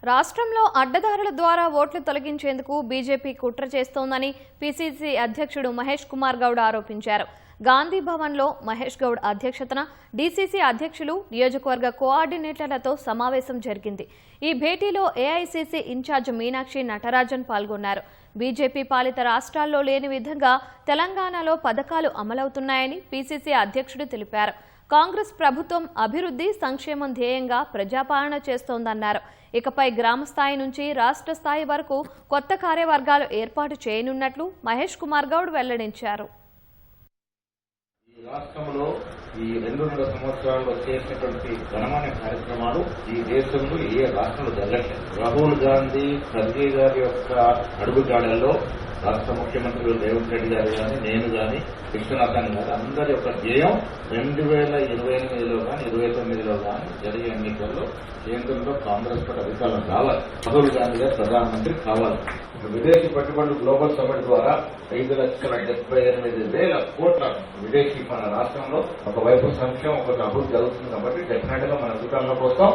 రాష్ట్రంలో అడ్డదారుల ద్వారా ఓట్లు తొలగించేందుకు బీజేపీ కుట్ర చేస్తోందని పీసీసీ అధ్యక్షుడు మహేష్ కుమార్ గౌడ్ ఆరోపించారు. గాంధీ భవన్లో మహేష్ గౌడ్ అధ్యక్షతన డీసీసీ అధ్యక్షులు, నియోజకవర్గ కోఆర్డినేటర్లతో సమావేశం జరిగింది. ఈ భేటీలో ఏఐసీసీ ఇన్ఛార్జ్ మీనాక్షి నటరాజన్ పాల్గొన్నారు. బీజేపీ పాలిత రాష్ట్రాల్లో లేని విధంగా తెలంగాణలో పథకాలు అమలవుతున్నాయని పీసీసీ అధ్యక్షుడు తెలిపారు. కాంగ్రెస్ ప్రభుత్వం అభివృద్ధి, సంక్షేమం ధ్యేయంగా ప్రజాపాలన చేస్తోందన్నారు. ఇకపై గ్రామ స్థాయి నుంచి రాష్ట్ర స్థాయి వరకు కొత్త కార్యవర్గాలు ఏర్పాటు చేయనున్నట్లు మహేష్ కుమార్ గౌడ్ వెల్లడించారు. ఈ రాష్ట్రంలో ఈ 2.5 సంవత్సరాల్లో చేసినటువంటి ఘనమైన కార్యక్రమాలు ఈ దేశంలో ఏ రాష్ట్రంలో జరగట్లేదు. రాహుల్ గాంధీ, ఖర్గే గారి యొక్క అడుగుజాడల్లో రాష్ట్ర ముఖ్యమంత్రులు రేవంత్ రెడ్డి గారు కానీ, నేను కానీ, విశ్వనాథన్ గారు అందరి యొక్క ధ్యేయం 2028లో కానీ 2029లో కానీ జరిగే ఎన్నికల్లో కేంద్రంలో కాంగ్రెస్ పార్టీ అధికారం రావాలి. రాహుల్ గాంధీ గారు ప్రధానమంత్రి కావాలి. విదేశీ పెట్టుబడులు గ్లోబల్ సమ్మిట్ ద్వారా 5,78,000 కోట్ల విదేశీ మన రాష్ట్రంలో ఒకవైపు సంక్షేమం, ఒక అభివృద్ధి జరుగుతుంది కాబట్టి డెఫినెట్ గా మన అధికారంలోకి వస్తాం.